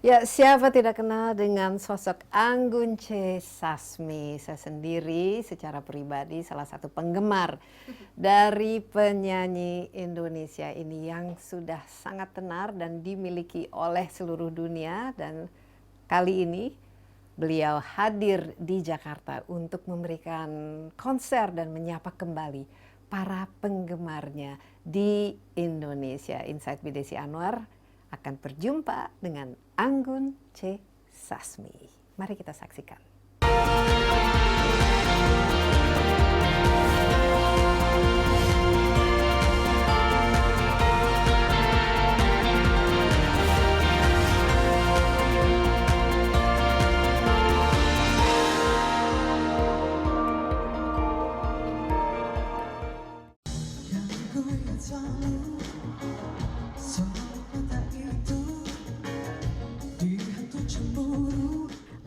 Ya, siapa tidak kenal dengan sosok Anggun C. Sasmi? Saya sendiri secara pribadi salah satu penggemar dari penyanyi Indonesia ini yang sudah sangat tenar dan dimiliki oleh seluruh dunia. Dan kali ini beliau hadir di Jakarta untuk memberikan konser dan menyapa kembali para penggemarnya di Indonesia. Insight with Desi Anwar akan berjumpa dengan Anggun C. Sasmi. Mari kita saksikan.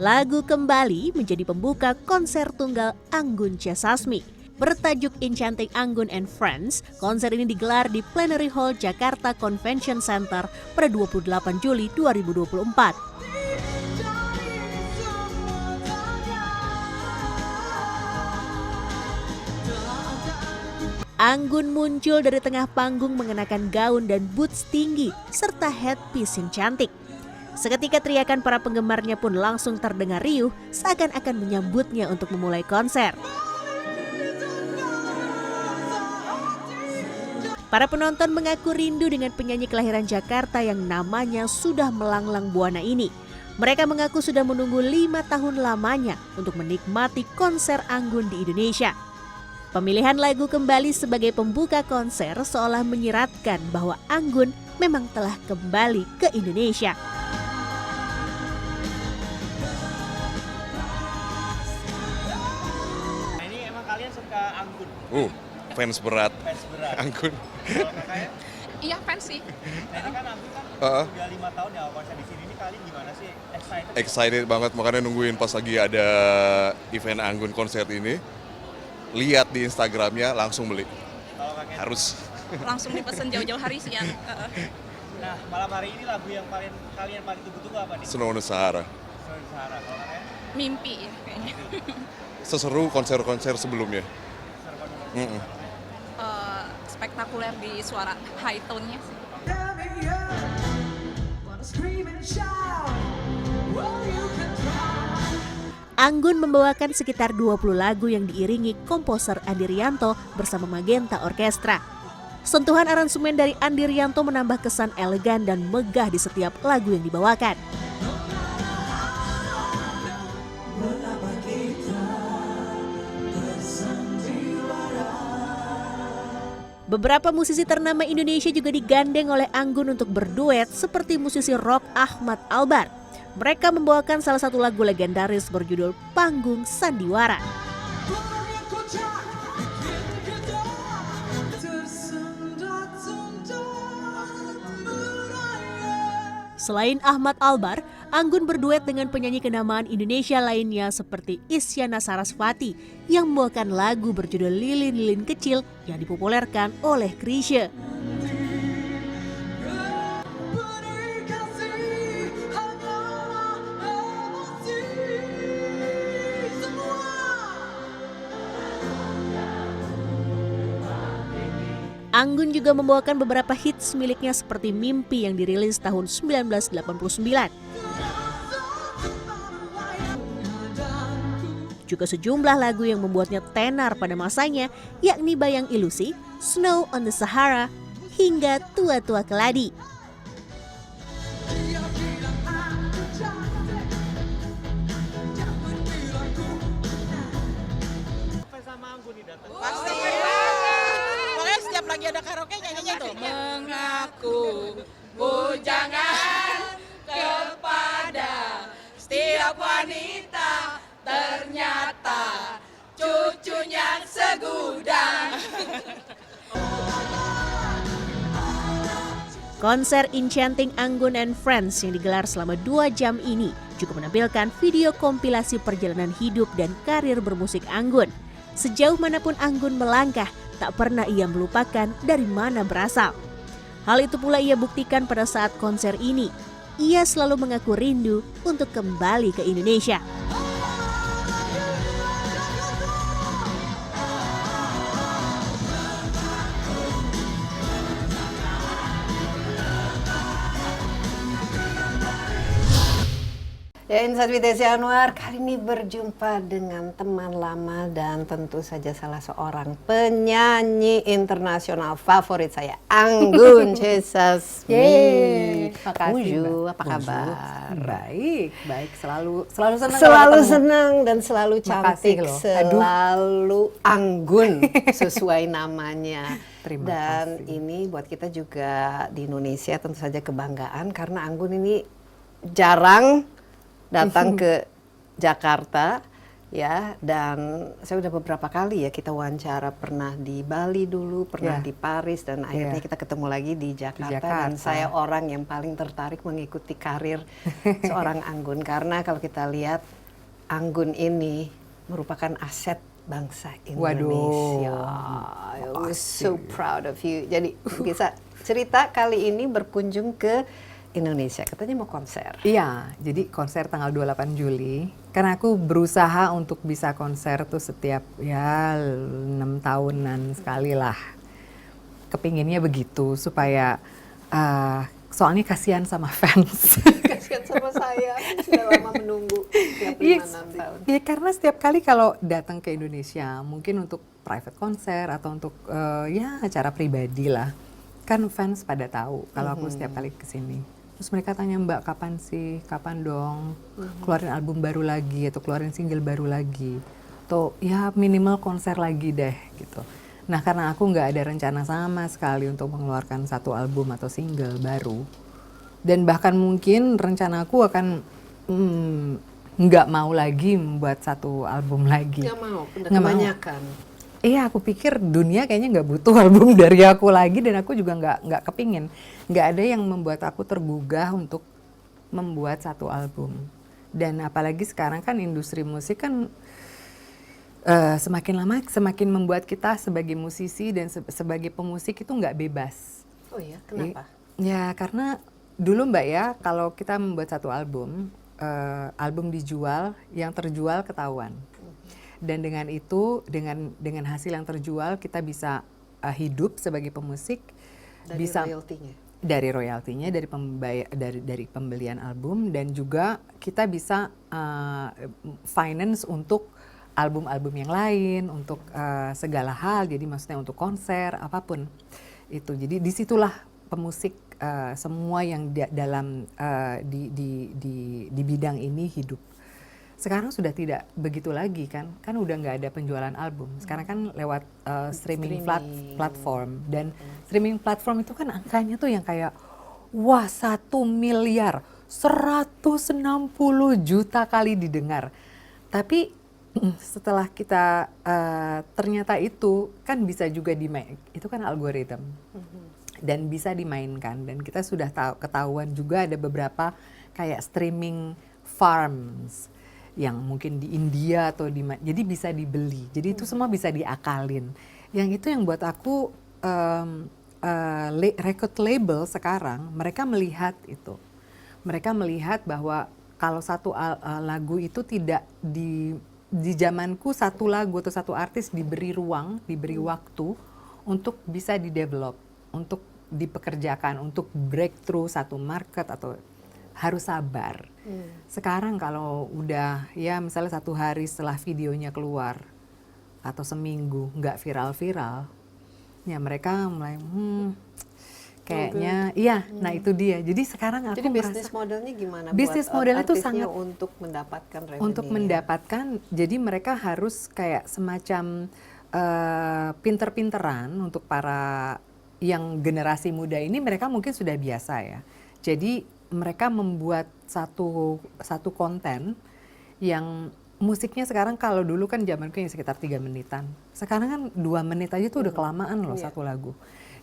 Lagu Kembali menjadi pembuka konser tunggal Anggun C. Sasmi. Bertajuk Enchanting Anggun and Friends, konser ini digelar di Plenary Hall Jakarta Convention Center pada 28 Juli 2024. Anggun muncul dari tengah panggung mengenakan gaun dan boots tinggi serta headpiece yang cantik. Seketika teriakan para penggemarnya pun langsung terdengar riuh seakan-akan menyambutnya untuk memulai konser. Para penonton mengaku rindu dengan penyanyi kelahiran Jakarta yang namanya sudah melanglang buana ini. Mereka mengaku sudah menunggu 5 tahun lamanya untuk menikmati konser Anggun di Indonesia. Pemilihan lagu Kembali sebagai pembuka konser seolah menyiratkan bahwa Anggun memang telah kembali ke Indonesia. Kalian suka Anggun? Fans berat. Fans berat. Anggun. Kalau kakaknya? Iya, fans sih. Nah, ini kan Anggun kan udah 5 tahun ya konser di sini. Ini kalian gimana sih? Excited banget, makanya nungguin pas lagi ada event Anggun konser ini. Lihat di Instagramnya, langsung beli. Kalau kakaknya? Harus. Langsung dipesan jauh-jauh hari sih ya. Nah, malam hari ini lagu yang kalian paling tunggu-tunggu apa nih? Snow on the Sahara. Snow on the Sahara. Kalau kakaknya? Mimpi ya kayaknya. Seseru konser-konser sebelumnya. Spektakuler di suara high tone-nya sih. Anggun membawakan sekitar 20 lagu yang diiringi komposer Andi Rianto bersama Magenta Orkestra. Sentuhan aransemen dari Andi Rianto menambah kesan elegan dan megah di setiap lagu yang dibawakan. Beberapa musisi ternama Indonesia juga digandeng oleh Anggun untuk berduet seperti musisi rock Ahmad Albar. Mereka membawakan salah satu lagu legendaris berjudul Panggung Sandiwara. Selain Ahmad Albar, Anggun berduet dengan penyanyi kenamaan Indonesia lainnya seperti Isyana Sarasvati yang membawakan lagu berjudul Lilin-Lilin Kecil yang dipopulerkan oleh Chrisye. Anggun juga membawakan beberapa hits miliknya seperti Mimpi yang dirilis tahun 1989. Juga sejumlah lagu yang membuatnya tenar pada masanya, yakni Bayang Ilusi, Snow on the Sahara, hingga Tua-Tua Keladi. Sama Anggun nih datang. Pasti. Pokoknya setiap lagi ada karaoke nyanyinya tuh. Mengaku bujangan kepada setiap wanita, ternyata cucunya segudang. Konser Enchanting Anggun and Friends yang digelar selama 2 jam ini juga menampilkan video kompilasi perjalanan hidup dan karir bermusik Anggun. Sejauh manapun Anggun melangkah, tak pernah ia melupakan dari mana berasal. Hal itu pula ia buktikan pada saat konser ini. ia selalu mengaku rindu untuk kembali ke Indonesia. Ya, Insight with Desi Anwar kali ini berjumpa dengan teman lama dan tentu saja salah seorang penyanyi internasional favorit saya, Anggun C. Sasmi. Yeay, makasih, Uju, Mbak. apa kabar? Baik, selalu senang. Selalu senang dan selalu Makasih cantik, loh. selalu anggun sesuai namanya. Terima Dan kasih. ini buat kita juga di Indonesia tentu saja kebanggaan karena Anggun ini jarang datang ke Jakarta ya, dan saya udah beberapa kali ya kita wawancara, pernah di Bali dulu, pernah Ya. di Paris, dan akhirnya kita ketemu lagi di Jakarta. Dan Jakarta. saya orang yang paling tertarik mengikuti karir seorang Anggun karena kalau kita lihat Anggun ini merupakan aset bangsa Indonesia. I was so proud of you. Jadi bisa cerita kali ini berkunjung ke Indonesia, katanya mau konser. Iya, jadi konser tanggal 28 Juli. Karena aku berusaha untuk bisa konser tuh setiap 6 tahunan sekali lah. Kepinginnya begitu supaya soalnya kasihan sama fans. Kasihan sama saya, sudah lama menunggu tiap 5-6 tahun. Iya, karena setiap kali kalau datang ke Indonesia, mungkin untuk private konser atau untuk ya acara pribadi lah, kan fans pada tahu kalau aku setiap kali kesini. Terus mereka tanya, Mbak kapan sih, kapan dong keluarin album baru lagi atau keluarin single baru lagi, atau ya minimal konser lagi deh gitu. Nah karena aku nggak ada rencana sama sekali untuk mengeluarkan satu album atau single baru, dan bahkan mungkin rencana aku akan nggak mau lagi membuat satu album lagi. Nggak mau, udah Nggak mau. kebanyakan. Iya, aku pikir dunia kayaknya nggak butuh album dari aku lagi, dan aku juga nggak kepingin. Nggak ada yang membuat aku tergugah untuk membuat satu album. Dan apalagi sekarang kan industri musik kan semakin lama semakin membuat kita sebagai musisi dan sebagai pemusik itu nggak bebas. Oh ya, kenapa? Ya karena dulu Mbak ya, kalau kita membuat satu album, album dijual, yang terjual ketahuan. Dan dengan itu, dengan hasil yang terjual, kita bisa hidup sebagai pemusik, Dari bisa royaltinya. dari royaltinya, dari pembelian album, dan juga kita bisa finance untuk album-album yang lain, untuk segala hal. Jadi maksudnya untuk konser apapun itu. Jadi disitulah pemusik semua yang di bidang ini hidup. Sekarang sudah tidak begitu lagi kan udah nggak ada penjualan album. Sekarang kan lewat streaming platform, dan streaming platform itu kan angkanya tuh yang kayak wah 1.160.000.000 kali didengar. Tapi setelah kita ternyata itu kan bisa juga itu kan algoritma dan bisa dimainkan, dan kita sudah ketahuan juga ada beberapa kayak streaming farms yang mungkin di India atau jadi bisa dibeli. Jadi itu semua bisa diakalin. Yang itu yang buat aku record label sekarang mereka melihat itu. Mereka melihat bahwa kalau satu lagu itu tidak di zamanku, satu lagu atau satu artis diberi ruang, diberi waktu untuk bisa di-develop, untuk dipekerjakan, untuk breakthrough satu market, atau harus sabar. Sekarang kalau udah ya misalnya 1 hari setelah videonya keluar atau seminggu nggak viral-viral, ya mereka mulai kayaknya iya. Nah itu dia. Jadi sekarang aku Jadi merasa bisnis modelnya gimana? bisnis buat model itu artisnya sangat untuk mendapatkan revenue. untuk mendapatkan. Jadi mereka harus kayak semacam pinter-pinteran untuk para yang generasi muda ini. Mereka mungkin sudah biasa ya. Jadi mereka membuat satu konten yang musiknya sekarang, kalau dulu kan zamanku yang sekitar 3 menitan. Sekarang kan 2 menit aja tuh udah kelamaan loh satu lagu.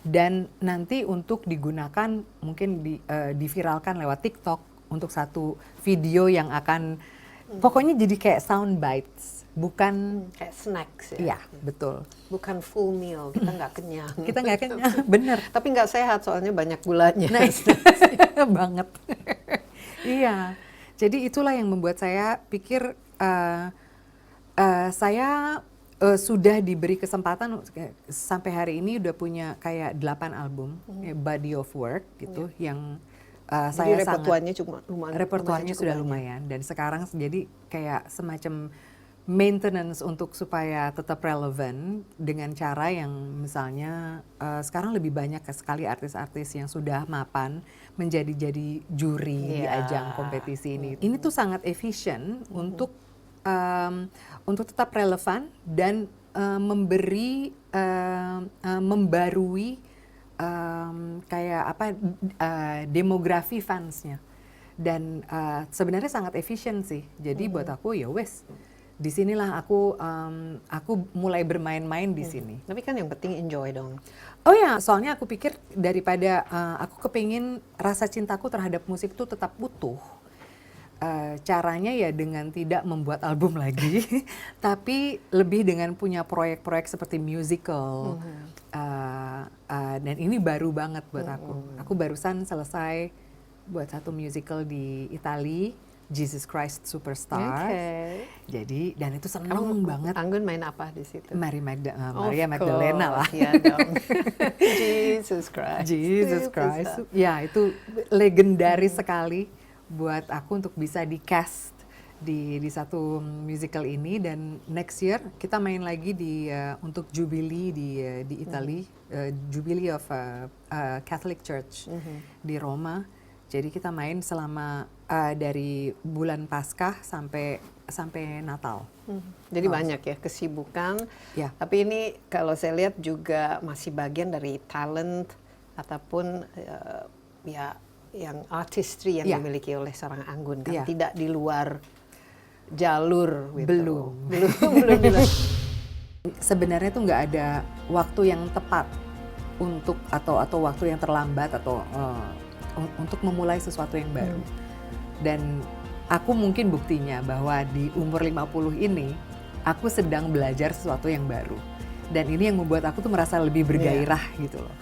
Dan nanti untuk digunakan mungkin diviralkan lewat TikTok untuk satu video yang akan pokoknya jadi kayak sound bites, bukan kayak snacks ya. Iya, betul. Bukan full meal, kita nggak kenyang. Kita nggak kenyang, bener. Tapi nggak sehat soalnya banyak gulanya. Nah, banget. Iya, jadi itulah yang membuat saya pikir saya sudah diberi kesempatan sampai hari ini udah punya kayak 8 album, body of work gitu, yang Jadi saya repertuarnya cuma repertuarnya sudah lumayan, dan sekarang jadi kayak semacam maintenance untuk supaya tetap relevan dengan cara yang misalnya sekarang lebih banyak sekali artis-artis yang sudah mapan menjadi juri di ajang kompetisi ini. Ini tuh sangat efisien untuk tetap relevan dan membarui kayak apa demografi fansnya, dan sebenarnya sangat efisien sih. Jadi buat aku ya wes, disinilah aku mulai bermain-main di sini. Tapi kan yang penting enjoy dong. Oh ya, soalnya aku pikir daripada aku kepingin rasa cintaku terhadap musik tuh tetap utuh. Caranya ya dengan tidak membuat album lagi, tapi lebih dengan punya proyek-proyek seperti musical. Dan ini baru banget buat aku. Aku barusan selesai buat satu musical di Italia, Jesus Christ Superstar. Jadi dan itu seneng banget. Anggun main apa di situ? Maria Magdalena lah. Iya dong. Jesus Christ. Jesus Christ. Ya itu legendaris sekali buat aku untuk bisa di cast di satu musical ini, dan next year kita main lagi untuk Jubilee di Italia, Jubilee of Catholic Church di Roma. Jadi kita main selama dari bulan Paskah sampai Natal. Jadi banyak ya kesibukan. Ya. Tapi ini kalau saya lihat juga masih bagian dari talent ataupun ya yang artistry yang dimiliki oleh seorang Anggun kan, tidak di luar jalur gitu. Belum. Sebenarnya tuh nggak ada waktu yang tepat untuk atau waktu yang terlambat atau untuk memulai sesuatu yang baru. Dan aku mungkin buktinya bahwa di umur 50 ini aku sedang belajar sesuatu yang baru. Dan ini yang membuat aku tuh merasa lebih bergairah gitu loh.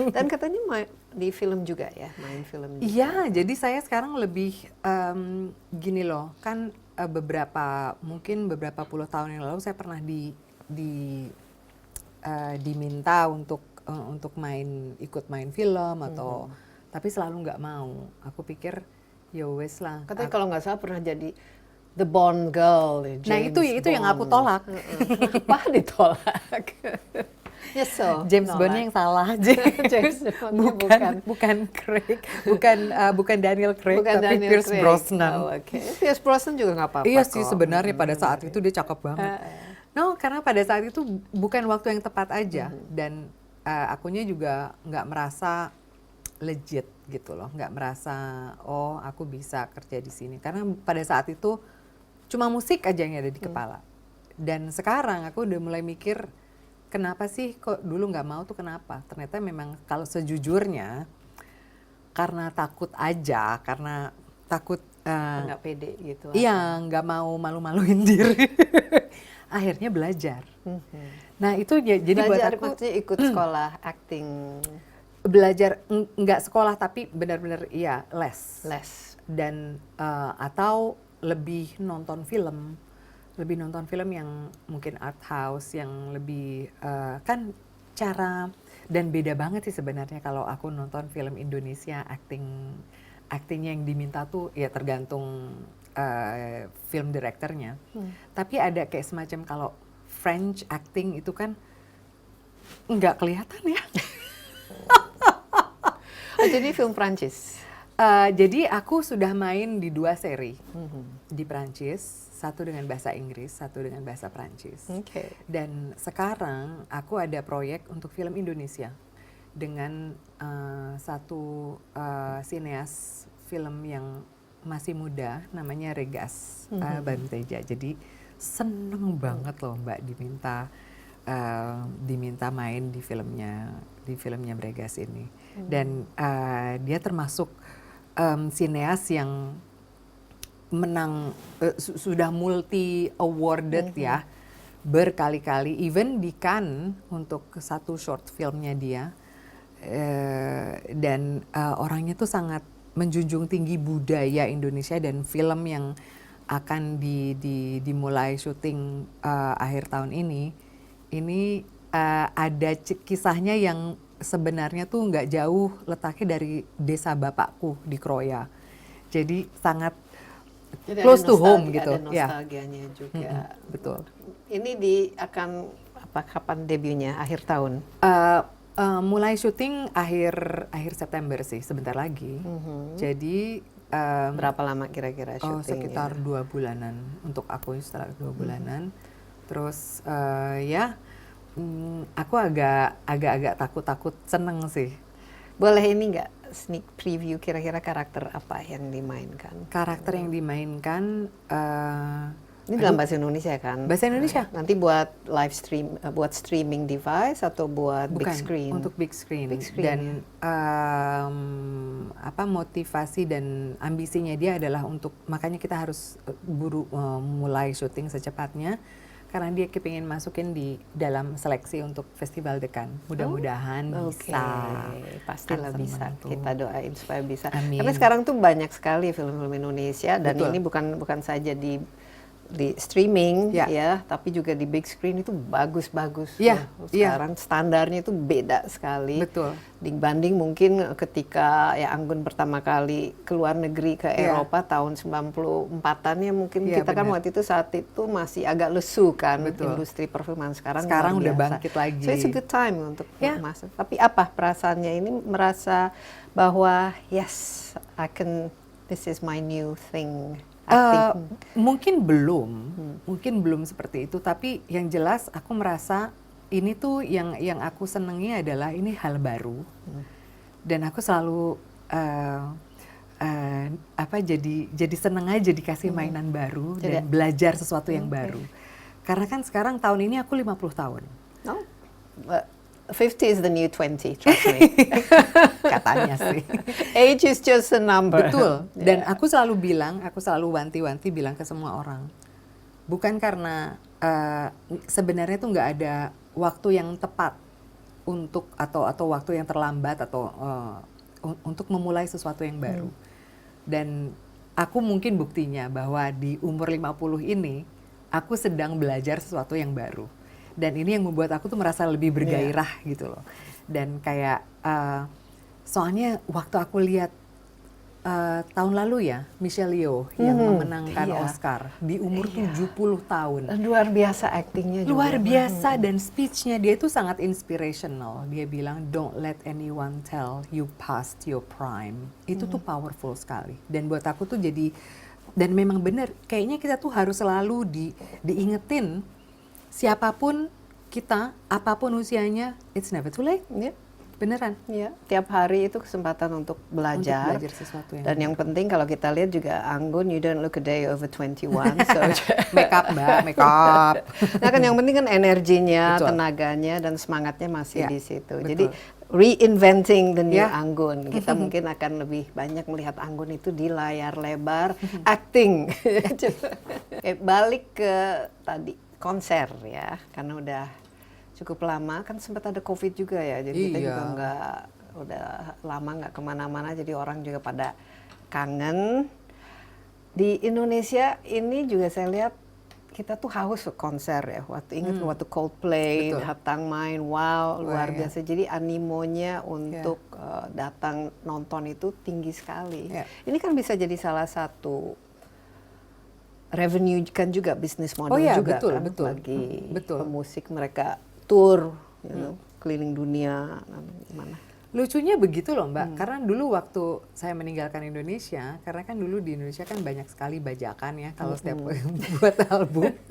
Dan katanya di film juga ya, main film juga. Iya, jadi saya sekarang lebih gini loh, kan mungkin beberapa puluh tahun yang lalu saya pernah diminta untuk ikut main film atau tapi selalu nggak mau. Aku pikir ya wes lah. Katanya kalau nggak salah pernah jadi the Bond girl, James Nah itu yang aku tolak. Apa ditolak? Nyesel. James Bond yang salah. James Bond bukan Craig, bukan Daniel Craig, bukan tapi Daniel Pierce Craig. Brosnan. Oh, okay. Pierce Brosnan juga nggak apa-apa. Iya sih sebenarnya pada saat itu dia cakep banget. No, karena pada saat itu bukan waktu yang tepat aja, dan akunya juga nggak merasa legit gitu loh, nggak merasa oh aku bisa kerja di sini, karena pada saat itu cuma musik aja yang ada di kepala. Dan sekarang aku udah mulai mikir, kenapa sih kok dulu nggak mau tuh, kenapa? Ternyata memang kalau sejujurnya karena takut aja, karena takut nggak pede gitu. Iya, nggak mau malu-maluin diri. Akhirnya belajar. Nah itu jadi belajar, buat aku maksudnya ikut sekolah acting. Belajar nggak sekolah tapi benar-benar iya les. Dan atau lebih nonton film yang mungkin art house, yang lebih kan cara, dan beda banget sih sebenarnya kalau aku nonton film Indonesia, actingnya yang diminta tuh ya tergantung film direkturnya. Tapi ada kayak semacam kalau French acting itu kan nggak kelihatan ya. Jadi film Prancis. Jadi aku sudah main di 2 seri di Prancis, satu dengan bahasa Inggris, satu dengan bahasa Prancis. Dan sekarang aku ada proyek untuk film Indonesia dengan satu sineas film yang masih muda, namanya Regas Banteja. Jadi seneng banget loh Mbak diminta main di filmnya Regas ini. Dan dia termasuk sineas yang menang sudah multi awarded ya berkali-kali, even di Cannes untuk satu short filmnya dia, dan orangnya tuh sangat menjunjung tinggi budaya Indonesia dan film yang akan dimulai syuting akhir tahun ini ada kisahnya yang sebenarnya tuh nggak jauh letaknya dari desa bapakku di Kroya, jadi sangat Jadi close ada to home gitu. Ada nostalgianya juga. Betul. Ini akan kapan debutnya? Akhir tahun? Mulai syuting akhir September sih, sebentar lagi. Jadi Berapa lama kira-kira syutingnya? sekitar 2 bulanan untuk aku, setelah 2 bulanan. Terus aku agak takut seneng sih. Boleh ini nggak sneak preview kira-kira karakter apa yang dimainkan? Karakter yang dimainkan Ini dalam bahasa Indonesia kan? bahasa Indonesia. Nanti buat live stream, buat streaming device atau buat big Bukan, screen? untuk big screen. Big screen, Dan motivasi dan ambisinya dia adalah untuk, makanya kita harus mulai syuting secepatnya karena dia kepingin masukin di dalam seleksi untuk Festival de Cannes. Mudah-mudahan bisa. Pastilah Kan bisa. seneng tuh. Kita doain supaya bisa. Amin. Karena sekarang tuh banyak sekali film-film Indonesia dan Betul. ini bukan saja di streaming Ya. ya, tapi juga di big screen itu bagus-bagus. Ya, tuh. ya. Sekarang standarnya itu beda sekali. Betul. Dibanding mungkin ketika ya Anggun pertama kali ke luar negeri ke Ya. Eropa tahun 94-an ya mungkin Ya, kita kan benar. waktu itu saat itu masih agak lesu kan Betul. industri perfilman. Sekarang Sekarang luar udah biasa. bangkit lagi. So it's a good time untuk Ya. masuk. Tapi apa perasaannya ini, merasa bahwa yes, this is my new thing. Acting. Mungkin belum seperti itu, tapi yang jelas aku merasa ini tuh yang aku senengi adalah ini hal baru, dan aku selalu jadi seneng aja dikasih mainan baru dan belajar sesuatu yang baru, karena kan sekarang tahun ini aku 50 tahun. No? 50 is the new 20, trust me. Katanya sih. Age is just a number. Betul. Dan aku selalu wanti-wanti bilang ke semua orang, bukan karena sebenarnya tuh nggak ada waktu yang tepat untuk atau waktu yang terlambat atau untuk memulai sesuatu yang baru. Dan aku mungkin buktinya bahwa di umur 50 ini aku sedang belajar sesuatu yang baru. Dan ini yang membuat aku tuh merasa lebih bergairah gitu loh. Dan kayak soalnya waktu aku lihat tahun lalu ya Michelle Yeoh yang memenangkan Oscar di umur 70 tahun. Luar biasa aktingnya juga. Luar biasa, dan speech-nya dia itu sangat inspirational. Dia bilang don't let anyone tell you past your prime. Itu tuh powerful sekali. Dan buat aku tuh jadi, dan memang benar kayaknya kita tuh harus selalu diingetin, siapapun kita, apapun usianya, it's never too late. Ya, Beneran. ya. Tiap hari itu kesempatan untuk belajar. Untuk belajar sesuatu yang Dan yang penting kalau kita lihat juga Anggun, you don't look a day over 21. So make up, Mbak, make up. nah kan yang penting kan energinya, Betul. tenaganya dan semangatnya masih Ya, di situ. betul. Jadi reinventing the new Ya. Anggun. Kita mungkin akan lebih banyak melihat Anggun itu di layar lebar, acting. Balik ke tadi konser ya, karena udah cukup lama kan, sempat ada COVID juga ya, jadi kita juga udah lama nggak kemana-mana, jadi orang juga pada kangen. Di Indonesia ini juga saya lihat kita tuh haus ke konser ya. Ingat waktu Coldplay, Betul. datang main, wow, luar Wah, ya. biasa. Jadi animonya untuk datang nonton itu tinggi sekali. Ya. Ini kan bisa jadi salah satu revenue kan juga, bisnis model Oh ya, juga betul, kan betul. bagi Betul. pemusik. Mereka tour, keliling dunia, gimana? Lucunya begitu loh Mbak, karena dulu waktu saya meninggalkan Indonesia, karena kan dulu di Indonesia kan banyak sekali bajakan ya, kalau setiap buat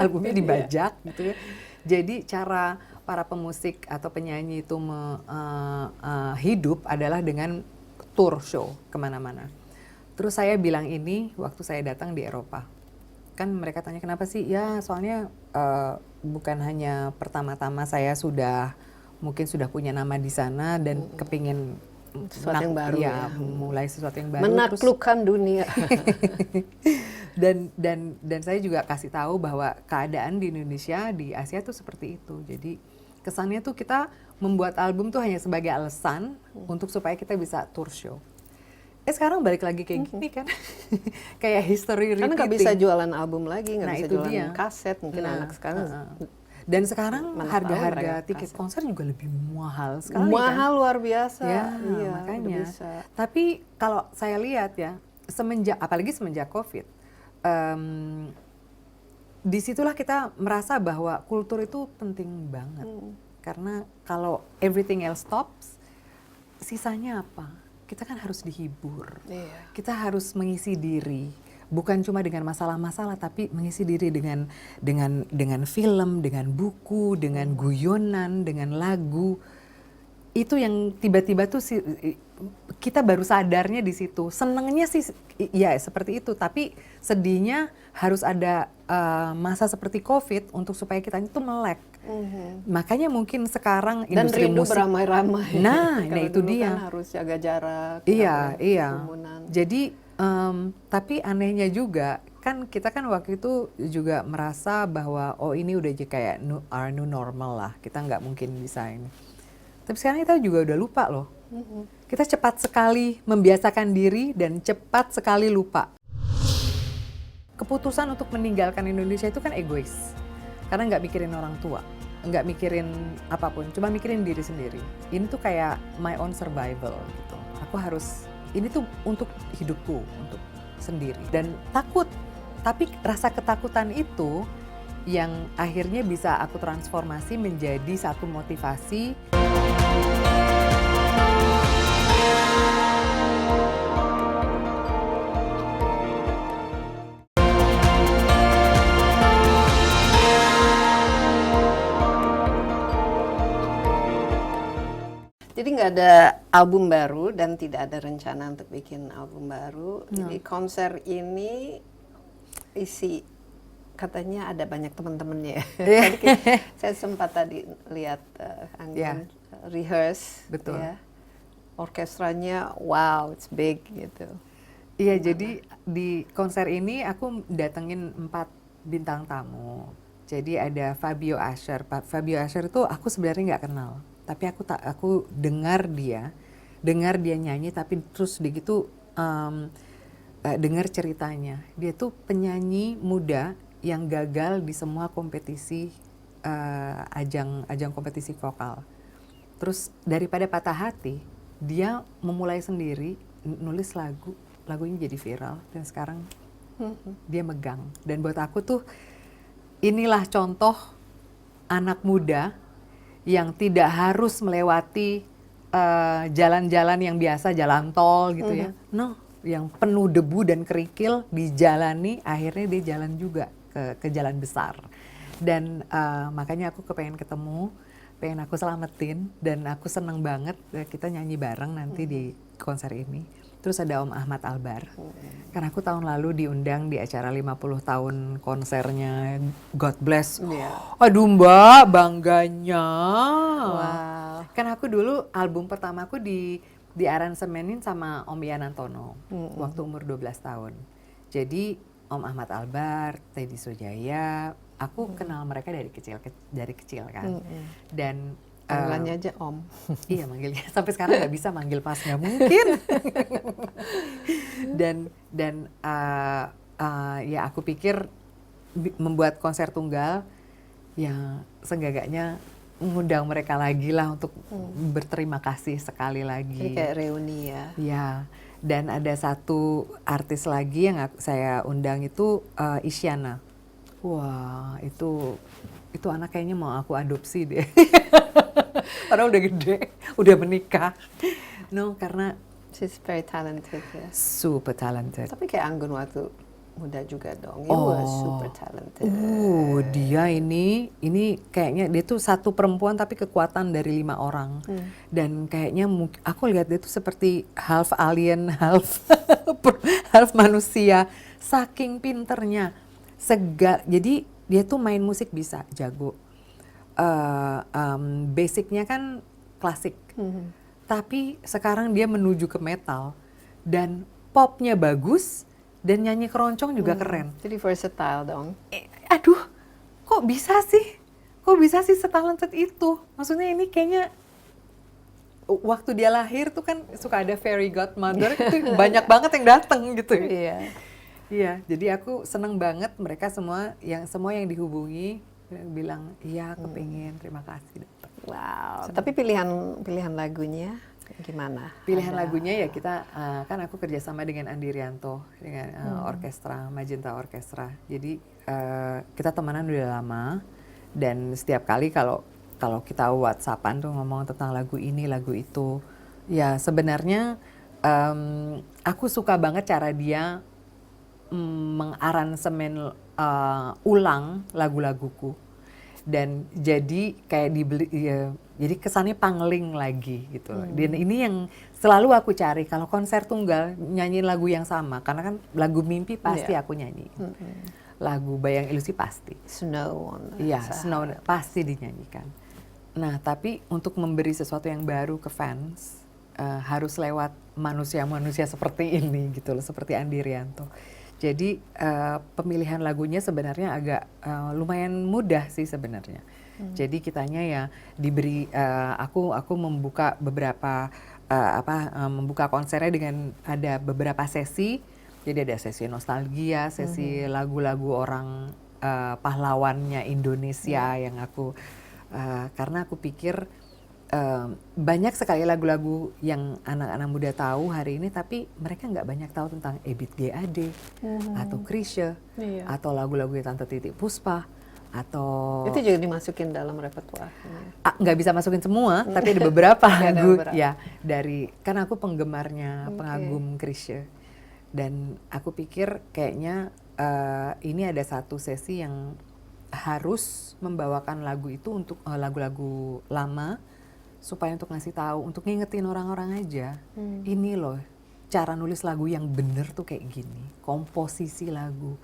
albumnya dibajak gitu ya. Jadi cara para pemusik atau penyanyi itu hidup adalah dengan tour show kemana-mana. Terus saya bilang ini waktu saya datang di Eropa. Kan mereka tanya kenapa sih? Ya soalnya bukan hanya pertama-tama saya mungkin sudah punya nama di sana dan kepingin Sesuatu yang baru ya. mulai sesuatu yang baru. Menaklukkan dunia. Dan saya juga kasih tahu bahwa keadaan di Indonesia, di Asia tuh seperti itu. Jadi kesannya tuh kita membuat album tuh hanya sebagai alasan untuk supaya kita bisa tour show. Sekarang balik lagi kayak gini kan, kayak history repeating. Karena nggak bisa jualan album lagi, nggak bisa itu jualan dia. kaset, mungkin anak sekarang. Dan sekarang Mana tahu harga-harga mereka tiket kaset. konser juga lebih mahal sekali Mahal kan. luar biasa. Ya, Iya, makanya. udah bisa. Tapi kalau saya lihat ya, apalagi semenjak COVID, disitulah kita merasa bahwa kultur itu penting banget. Karena kalau everything else stops, sisanya apa? Kita kan harus dihibur. Iya. Kita harus mengisi diri. Bukan cuma dengan masalah-masalah, tapi mengisi diri dengan film, dengan buku, dengan guyonan, dengan lagu. Itu yang tiba-tiba tuh kita baru sadarnya di situ. Senengnya sih ya seperti itu, tapi sedihnya harus ada masa seperti COVID untuk supaya kita itu melek. Makanya mungkin sekarang Dan industri rindu musik beramai-ramai. Nah, Kalau itu dulu dia. Kan harus jaga jarak. Iya. kerumunan. Jadi tapi anehnya juga kan kita kan waktu itu juga merasa bahwa oh ini udah kayak our new normal lah. Kita nggak mungkin bisa ini. Tapi sekarang kita juga udah lupa loh. Kita cepat sekali membiasakan diri dan cepat sekali lupa. Keputusan untuk meninggalkan Indonesia itu kan egois. Karena nggak mikirin orang tua, nggak mikirin apapun, cuma mikirin diri sendiri. Ini tuh kayak my own survival gitu. Aku harus, ini tuh untuk hidupku, untuk sendiri. Dan takut, tapi rasa ketakutan itu yang akhirnya bisa aku transformasi menjadi satu motivasi. Jadi nggak ada album baru dan tidak ada rencana untuk bikin album baru. Jadi konser ini isi katanya ada banyak teman-temannya. Saya sempat tadi lihat Anggun rehearse. Betul. Ya. Orkestranya wow, it's big gitu. Iya, jadi di konser ini aku datengin 4 bintang tamu. Jadi ada Fabio Asher. Fabio Asher itu aku sebenarnya nggak kenal. Tapi aku dengar dia nyanyi, tapi terus begitu dengar ceritanya. Dia tuh penyanyi muda yang gagal di semua kompetisi ajang kompetisi vokal. Terus daripada patah hati, dia memulai sendiri nulis lagunya jadi viral dan sekarang dia megang. Dan buat aku tuh inilah contoh anak muda yang tidak harus melewati jalan-jalan yang biasa, jalan tol gitu ya. No, yang penuh debu dan kerikil dijalani, akhirnya dia jalan juga ke jalan besar. Dan makanya aku kepengen ketemu, pengen aku selamatin, dan aku seneng banget kita nyanyi bareng nanti di konser ini. Terus ada Om Ahmad Albar, karena aku tahun lalu diundang di acara 50 tahun konsernya God Bless. Aduh Mbak, bangganya. Wow. Kan aku dulu album pertamaku di aransemenin sama Om Ian Antono waktu umur 12 tahun. Jadi Om Ahmad Albar, Teddy Sojaya, aku kenal mereka dari kecil kan. Dan panggilannya aja Om. Iya manggilnya, sampai sekarang nggak bisa manggil Mas, nggak mungkin. dan ya aku pikir membuat konser tunggal ya seenggaknya mengundang mereka lagi lah untuk berterima kasih sekali lagi. Jadi kayak reuni ya. Ya, dan ada satu artis lagi yang saya undang itu Isyana. Wah, itu anak kayaknya mau aku adopsi deh. Padahal udah gede, udah menikah. No, karena she's very talented ya. super talented. Tapi kayak Anggun waktu muda juga dong. You were super talented. Dia ini kayaknya dia tuh satu perempuan tapi kekuatan dari 5 orang. Dan kayaknya aku lihat dia tuh seperti half alien, half manusia. Saking pinternya. Jadi dia tuh main musik bisa jago. Basicnya kan klasik. tapi sekarang dia menuju ke metal dan popnya bagus dan nyanyi keroncong juga keren. Jadi versatile dong. Aduh, kok bisa sih? Kok bisa sih setalented itu? Maksudnya ini kayaknya waktu dia lahir tuh kan suka ada fairy godmother, itu banyak banget yang datang gitu. Iya. Iya, jadi aku seneng banget mereka semua yang dihubungi bilang iya kepingin, terima kasih. Wow. Tapi pilihan lagunya gimana? Pilihan lagunya ya kita kan aku kerjasama dengan Andi Rianto dengan orkestra Magenta Orkestra. Jadi kita temenan udah lama dan setiap kali kalau kita WhatsAppan tuh ngomong tentang lagu ini lagu itu, ya sebenarnya aku suka banget cara dia mengaransemen ulang lagu-laguku dan jadi kayak dibeli ya, jadi kesannya pangling lagi gitu loh. Dan ini yang selalu aku cari kalau konser tunggal nyanyiin lagu yang sama karena kan lagu Mimpi pasti aku nyanyi, lagu Bayang Ilusi pasti, Snow. iya Snow pasti dinyanyikan. Nah tapi untuk memberi sesuatu yang baru ke fans harus lewat manusia-manusia seperti ini gitu loh, seperti Andi Rianto. Jadi pemilihan lagunya sebenarnya agak lumayan mudah sih sebenarnya. Jadi kitanya ya diberi aku membuka beberapa membuka konsernya dengan ada beberapa sesi. Jadi ada sesi nostalgia, sesi lagu-lagu orang pahlawannya Indonesia yang aku karena aku pikir banyak sekali lagu-lagu yang anak-anak muda tahu hari ini, tapi mereka nggak banyak tahu tentang Ebit G. Ade atau Chrisye atau lagu-lagu Tante Titik Puspa atau itu juga dimasukin dalam repertoire. nggak bisa masukin semua, tapi ada beberapa lagu beberapa. ya dari kan aku penggemarnya pengagum Chrisye dan aku pikir kayaknya ini ada satu sesi yang harus membawakan lagu itu untuk lagu-lagu lama supaya untuk ngasih tahu, untuk ngingetin orang-orang aja, ini loh cara nulis lagu yang bener tuh kayak gini, komposisi lagu,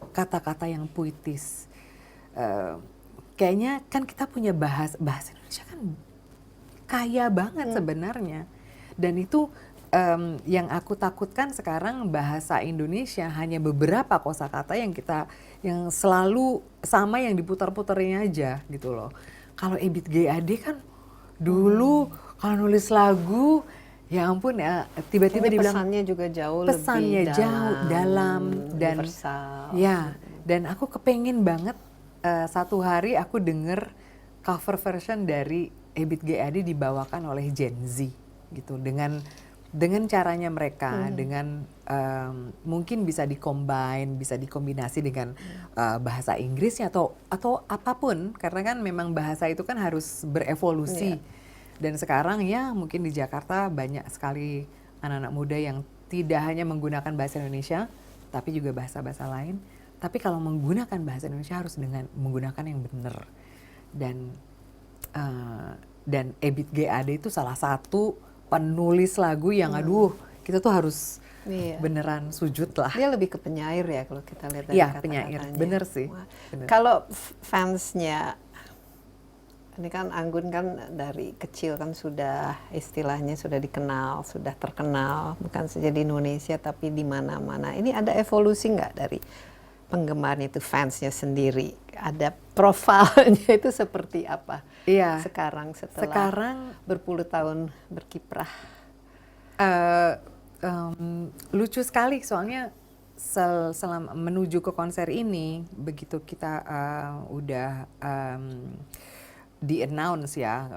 kata-kata yang puitis, kayaknya kan kita punya bahasa Indonesia kan kaya banget sebenarnya, dan itu yang aku takutkan sekarang bahasa Indonesia hanya beberapa kosakata yang selalu sama yang diputar-putarnya aja gitu loh. Kalau Ebit G. Ade kan dulu kalau nulis lagu ya ampun ya tiba-tiba dibilang pesannya juga jauh pesannya lebih jauh dalam dan universal. ya dan aku kepengen banget satu hari aku denger cover version dari Ebit G. Ade dibawakan oleh Gen Z gitu dengan caranya mereka, dengan mungkin bisa dikombine, bisa dikombinasi dengan bahasa Inggrisnya atau apapun, karena kan memang bahasa itu kan harus berevolusi. Dan sekarang ya mungkin di Jakarta banyak sekali anak-anak muda yang tidak hanya menggunakan bahasa Indonesia, tapi juga bahasa-bahasa lain. Tapi kalau menggunakan bahasa Indonesia harus dengan menggunakan yang benar. Dan Ebit G. Ade itu salah satu penulis lagu yang aduh kita tuh harus beneran sujud lah. Dia lebih ke penyair ya kalau kita lihat dari Iya, kata-katanya. penyair, bener sih. Bener. Kalau fansnya, ini kan Anggun kan dari kecil kan sudah istilahnya sudah dikenal, sudah terkenal, bukan saja di Indonesia tapi di mana-mana. Ini ada evolusi nggak dari penggemarnya itu, fansnya sendiri? Ada profilnya itu seperti apa? Iya. Sekarang setelah berpuluh tahun berkiprah. Lucu sekali soalnya selama menuju ke konser ini, begitu kita udah di-announce ya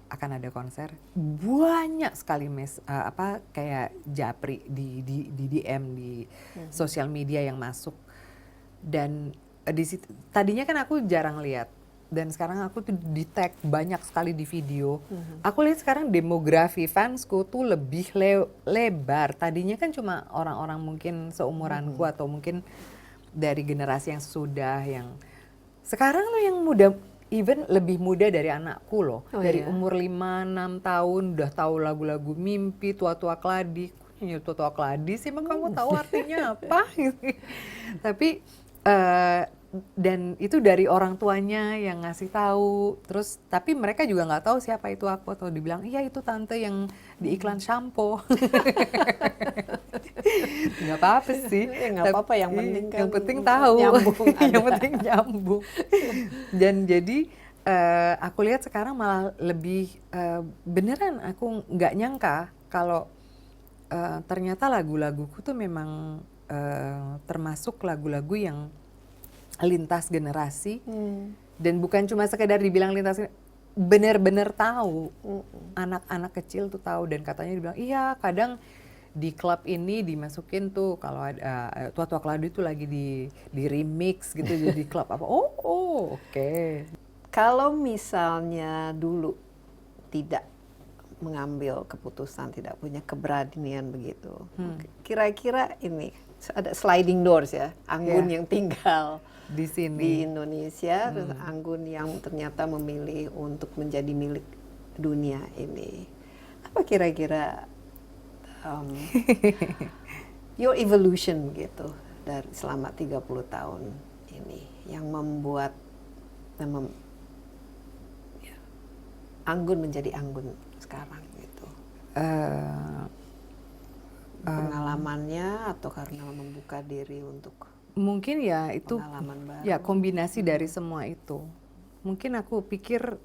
akan ada konser, banyak sekali kayak japri di DM di sosial media yang masuk, dan di situ tadinya kan aku jarang lihat, dan sekarang aku tuh di tag banyak sekali di video. Aku lihat sekarang demografi fansku tuh lebih lebar. Tadinya kan cuma orang-orang mungkin seumuranku atau mungkin dari generasi yang sudah, yang sekarang loh yang muda, even lebih muda dari anakku loh. Dari umur 5-6 tahun udah tahu lagu-lagu Mimpi, Tua-Tua Keladi. Kok nyanyi Tua-Tua Keladi sih, emang kamu tahu artinya apa? Tapi dan itu dari orang tuanya yang ngasih tahu. Terus tapi mereka juga nggak tahu siapa itu aku, atau dibilang iya itu tante yang di iklan shampoo. Nggak apa-apa sih. Ya, nggak apa-apa, yang penting kan yang penting tahu. nyambung Yang ada. penting nyambung. Dan jadi aku lihat sekarang malah lebih beneran aku nggak nyangka kalau ternyata lagu-laguku tuh memang termasuk lagu-lagu yang lintas generasi, dan bukan cuma sekedar dibilang lintas, bener-bener tahu. Anak-anak kecil tuh tahu, dan katanya dibilang iya kadang di klub ini dimasukin tuh kalau ada Tua-Tua Keladu itu lagi di remix gitu jadi klub apa. Oke. Kalau misalnya dulu tidak mengambil keputusan, tidak punya keberanian begitu, kira-kira ini ada sliding doors ya, Anggun yang tinggal Di sini. di Indonesia, terus Anggun yang ternyata memilih untuk menjadi milik dunia ini. Apa kira-kira your evolution gitu dari selama 30 tahun ini yang membuat Anggun menjadi Anggun sekarang gitu? Pengalamannya atau karena membuka diri untuk Mungkin ya itu pengalaman baru? ya kombinasi dari semua itu. Mungkin aku pikir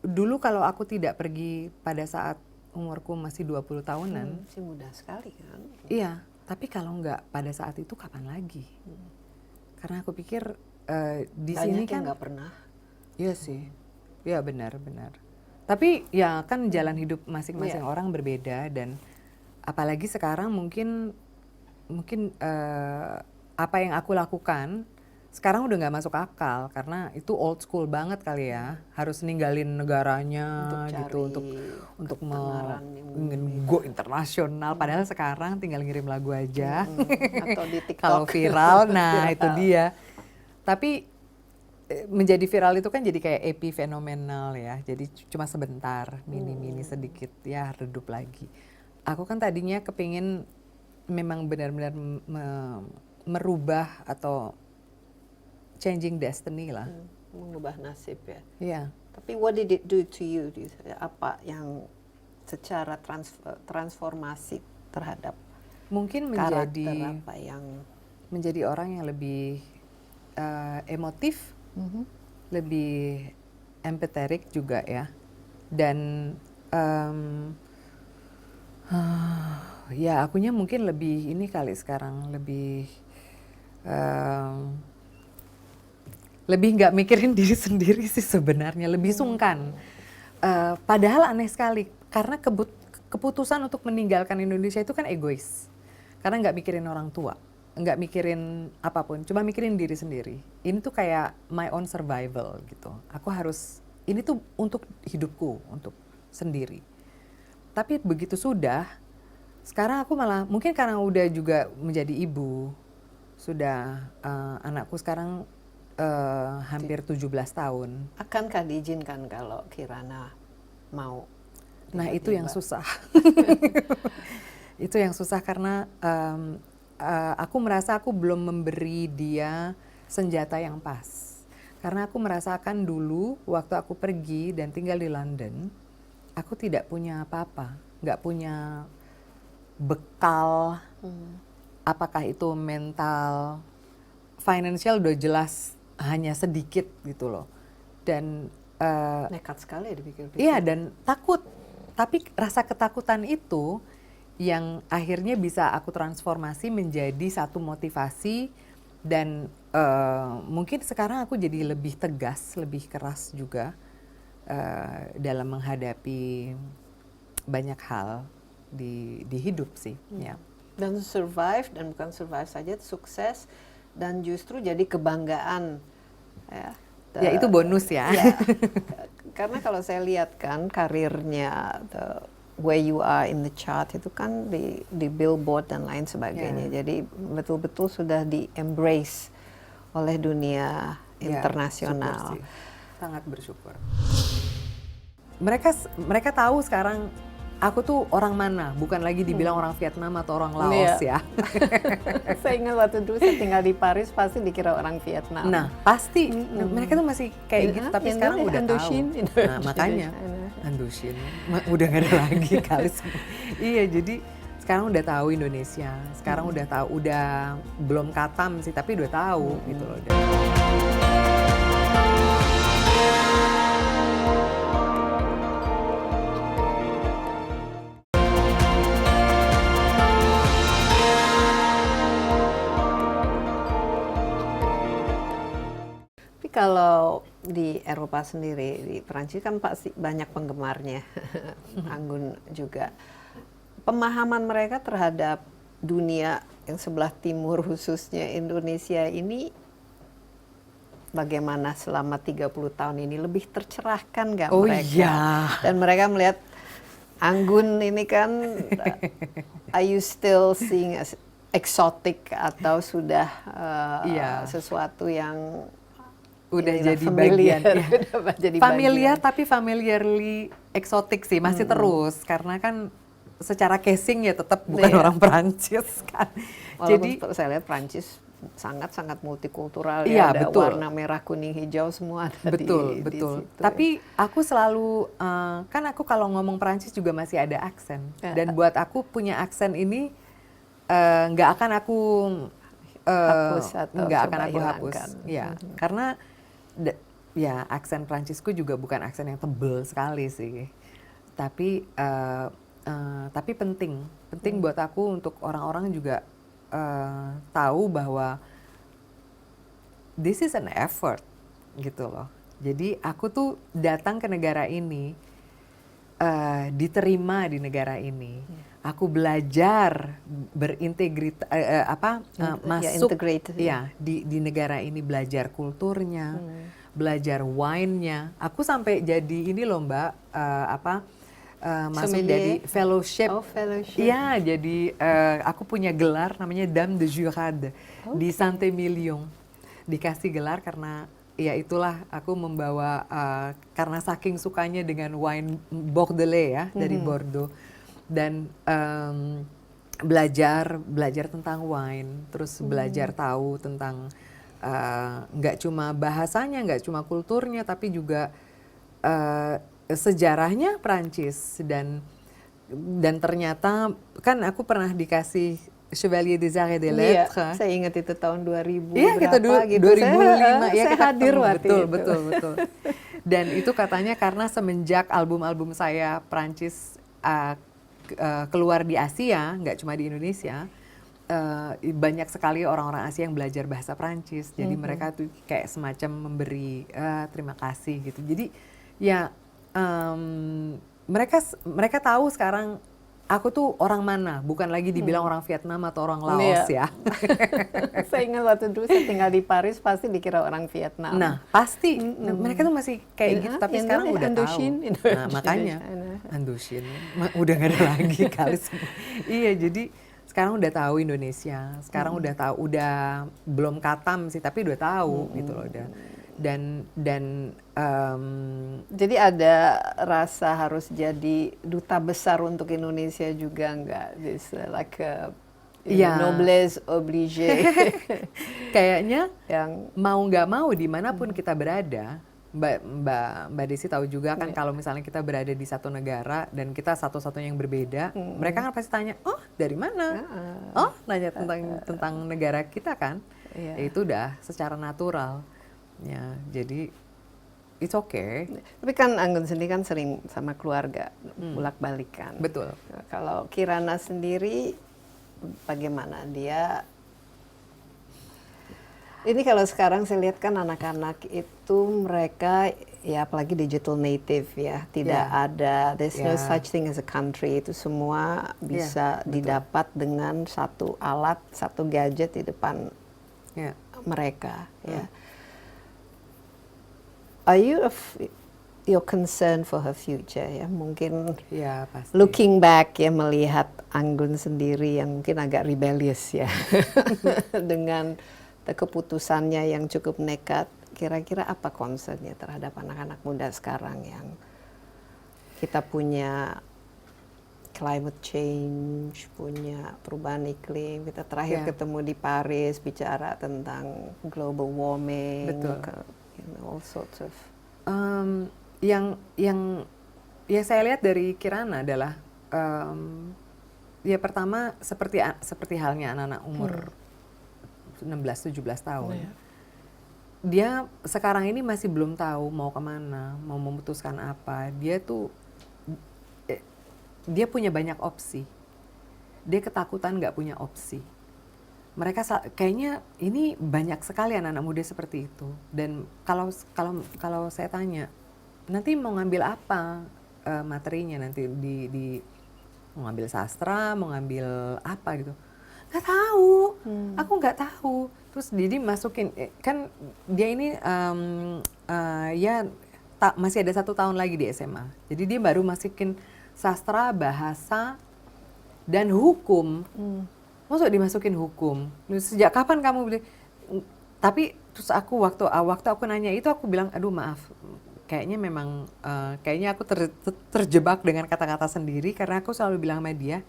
dulu kalau aku tidak pergi pada saat umurku masih 20 tahunan, Masih muda sekali kan? iya, tapi kalau nggak pada saat itu kapan lagi? Karena aku pikir di Banyak sini yang kan nggak pernah. iya sih, iya benar-benar. Tapi ya kan jalan hidup masing-masing orang berbeda, dan apalagi sekarang mungkin apa yang aku lakukan sekarang udah nggak masuk akal karena itu old school banget kali ya, harus ninggalin negaranya gitu untuk go internasional. Padahal sekarang tinggal ngirim lagu aja, Atau di TikTok. kalau viral, nah itu dia. Tapi menjadi viral itu kan jadi kayak epifenomenal ya, jadi cuma sebentar, mini sedikit ya redup lagi. Aku kan tadinya kepingin memang benar-benar merubah atau changing destiny lah. Mengubah nasib ya. Iya. Tapi what did it do to you? Apa yang secara transformasi terhadap Mungkin karakter apa yang menjadi orang yang lebih emotif, lebih empathetic juga ya. Dan ya akunya mungkin lebih ini kali sekarang, lebih nggak mikirin diri sendiri sih sebenarnya, lebih sungkan. Padahal aneh sekali karena keputusan untuk meninggalkan Indonesia itu kan egois, karena nggak mikirin orang tua, nggak mikirin apapun, cuma mikirin diri sendiri. Ini tuh kayak my own survival gitu. Aku harus, ini tuh untuk hidupku, untuk sendiri. Tapi begitu sudah, sekarang aku malah mungkin karena udah juga menjadi ibu, sudah anakku sekarang hampir 17 tahun. akankah diizinkan kalau Kirana mau? Nah itu yang susah. Itu yang susah karena aku merasa aku belum memberi dia senjata yang pas. Karena aku merasakan dulu waktu aku pergi dan tinggal di London, aku tidak punya apa-apa, nggak punya bekal, apakah itu mental, financial udah jelas hanya sedikit gitu loh. Dan Nekat sekali ya dipikir-pikir. iya, dan takut. Tapi rasa ketakutan itu yang akhirnya bisa aku transformasi menjadi satu motivasi, dan mungkin sekarang aku jadi lebih tegas, lebih keras juga dalam menghadapi banyak hal di hidup sih. Ya. Dan survive, dan bukan survive saja, sukses, dan justru jadi kebanggaan. Ya itu bonus ya. Ya. Karena kalau saya lihat kan karirnya, where you are in the chart itu kan di Billboard dan lain sebagainya. Jadi betul-betul sudah di-embrace oleh dunia internasional. Syukur sih. Sangat bersyukur. Mereka tahu sekarang aku tuh orang mana, bukan lagi dibilang orang Vietnam atau orang Laos ya. Saya ingat waktu dulu saya tinggal di Paris pasti dikira orang Vietnam. Nah pasti mereka tuh masih kayak gitu, tapi sekarang udah tahu. Nah makanya Andoshin udah gak ada lagi kali. Iya, jadi sekarang udah tahu Indonesia. Sekarang udah tahu, udah belum katam sih, tapi udah tahu gitu loh. Tapi kalau di Eropa sendiri, di Perancis kan pasti banyak penggemarnya, anggun juga. Pemahaman mereka terhadap dunia yang sebelah timur khususnya Indonesia ini bagaimana selama 30 tahun ini? Lebih tercerahkan nggak mereka? Iya. Dan mereka melihat anggun ini kan, are you still seeing as exotic atau sudah sesuatu yang udah inilah, jadi familiar, bagian ya. udah jadi familiar bagian. tapi familiarly eksotik sih masih terus, karena kan secara casing ya tetap bukan orang Perancis kan. Walaupun jadi saya lihat Prancis sangat multikultural ya, ada betul. warna merah kuning hijau semua ada betul. di situ. Tapi aku selalu kan aku kalau ngomong Perancis juga masih ada aksen, dan buat aku punya aksen ini nggak akan aku hapus atau nggak akan coba aku hapus hilangkan. ya, karena ya aksen Prancisku juga bukan aksen yang tebel sekali sih, tapi penting buat aku untuk orang-orang juga tahu bahwa this is an effort gitu loh. Jadi aku tuh datang ke negara ini, diterima di negara ini. Aku belajar berintegritas, masuk ya di negara ini, belajar kulturnya, belajar wine-nya. Aku sampai jadi ini loh Mbak, masuk jadi fellowship. Oh, fellowship. Iya, jadi aku punya gelar namanya Dame de Jurade di Saint-Émilion. Dikasih gelar karena ya itulah aku membawa karena saking sukanya dengan wine Bordelais ya dari Bordeaux, dan belajar tentang wine, terus belajar tahu tentang nggak cuma bahasanya, nggak cuma kulturnya, tapi juga sejarahnya Prancis, dan ternyata kan aku pernah dikasih Chevalier des Arts et des Lettres. Iya, saya ingat itu tahun 2000 iya, berapa kita dulu, gitu. 2005 ya saya kita hadir ketemu. waktu itu. Betul. Dan itu katanya karena semenjak album-album saya Prancis keluar di Asia, nggak cuma di Indonesia, banyak sekali orang-orang Asia yang belajar bahasa Prancis. Jadi mereka tuh kayak semacam memberi terima kasih gitu. Jadi ya mereka tahu sekarang aku tuh orang mana, bukan lagi dibilang orang Vietnam atau orang Laos ya. Saya ingat waktu dulu saya tinggal di Paris pasti dikira orang Vietnam. Nah pasti mereka tuh masih kayak gitu, tapi sekarang udah Andoshin, tahu. Nah makanya Andoshin udah gak ada lagi kali semua. Iya, jadi sekarang udah tahu Indonesia, sekarang udah tahu, udah belum katam sih, tapi udah tahu gitu loh. Dan jadi ada rasa harus jadi duta besar untuk Indonesia juga enggak? This like a noblesse oblige. Kayaknya yang mau nggak mau dimanapun kita berada, Mbak Desi tahu juga kan kalau misalnya kita berada di satu negara dan kita satu-satunya yang berbeda, mereka kan pasti tanya, oh dari mana? Oh nanya tentang negara kita kan? Ya, itu udah secara natural. Ya, jadi it's okay. Tapi kan Anggun sendiri kan sering sama keluarga bolak-balikan. Betul. Kalau Kirana sendiri bagaimana dia? Ini kalau sekarang saya lihat kan anak-anak itu mereka ya apalagi digital native ya, tidak ada there's no such thing as a country, itu semua bisa didapat dengan satu alat, satu gadget di depan mereka ya. Are you're concerned for her future ya? Mungkin pasti. Looking back ya, melihat Anggun sendiri yang mungkin agak rebellious ya dengan keputusannya yang cukup nekat. Kira-kira apa concernnya terhadap anak-anak muda sekarang yang kita punya climate change, punya perubahan iklim. Kita terakhir Ya. ketemu di Paris bicara tentang global warming, Betul. all sorts of. Yang saya lihat dari Kirana adalah ya pertama seperti halnya anak-anak umur 16-17 tahun. Iya. Dia sekarang ini masih belum tahu mau kemana, mau memutuskan apa. Dia punya banyak opsi. Dia ketakutan nggak punya opsi. Mereka kayaknya ini banyak sekali anak-anak muda seperti itu. Dan kalau saya tanya, nanti mau ngambil apa materinya nanti di mau ngambil sastra, mau ngambil apa gitu? Nggak tahu. Aku nggak tahu. Terus jadi masukin kan dia ini masih ada 1 tahun lagi di SMA. Jadi dia baru masukin sastra, bahasa, dan hukum. Maksud dimasukin hukum? Sejak kapan kamu beli? Tapi terus waktu aku nanya itu aku bilang, aduh maaf, kayaknya memang kayaknya aku terjebak dengan kata-kata sendiri karena aku selalu bilang sama dia,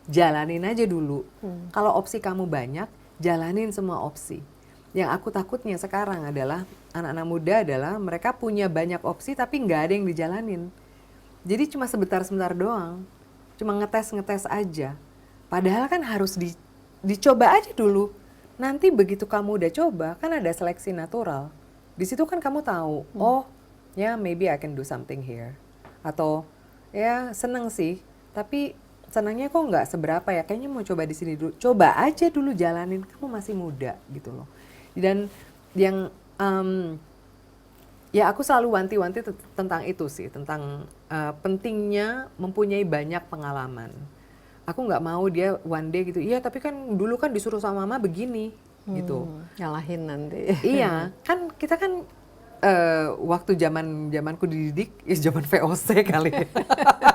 jalanin aja dulu. Kalau opsi kamu banyak, jalanin semua opsi. Yang aku takutnya sekarang adalah anak-anak muda adalah mereka punya banyak opsi tapi nggak ada yang dijalanin. Jadi cuma sebentar-sebentar doang, cuma ngetes aja. Padahal kan harus dicoba aja dulu. Nanti begitu kamu udah coba, kan ada seleksi natural. Di situ kan kamu tahu, oh ya maybe I can do something here. Atau ya seneng sih, tapi senangnya kok nggak seberapa ya, kayaknya mau coba di sini dulu. Coba aja dulu jalanin, kamu masih muda gitu loh. Dan yang ya aku selalu wanti-wanti tentang itu sih, tentang pentingnya mempunyai banyak pengalaman. Aku nggak mau dia one day gitu, iya tapi kan dulu kan disuruh sama mama begini gitu. Nyalahin nanti. Iya, kan kita kan waktu zamanku dididik, zaman VOC kali ya.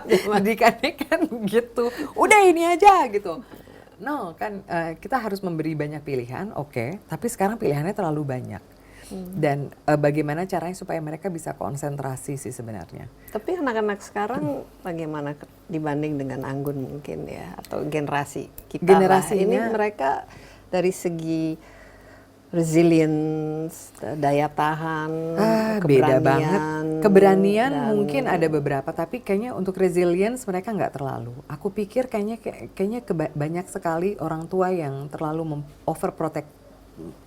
Didikannya kan gitu, udah ini aja gitu. No, kan kita harus memberi banyak pilihan, oke, tapi sekarang pilihannya terlalu banyak. Dan bagaimana caranya supaya mereka bisa konsentrasi sih sebenarnya. Tapi anak-anak sekarang bagaimana dibanding dengan Anggun mungkin ya, atau generasi kita Generasinya- lah. Ini mereka dari segi resilience, daya tahan, Beda banget. Keberanian dan- mungkin ada beberapa, tapi kayaknya untuk resilience mereka nggak terlalu. Aku pikir kayaknya banyak sekali orang tua yang terlalu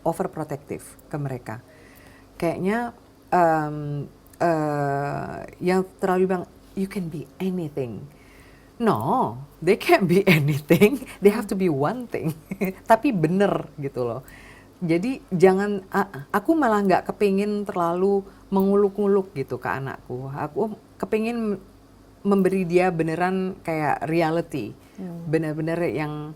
overprotective ke mereka. Kayaknya yang terlalu bilang you can be anything. No, they can't be anything. They have to be one thing. Tapi bener gitu loh. Jadi jangan, aku malah nggak kepingin terlalu menguluk-nguluk gitu ke anakku. Aku kepingin memberi dia beneran kayak reality, bener-bener yang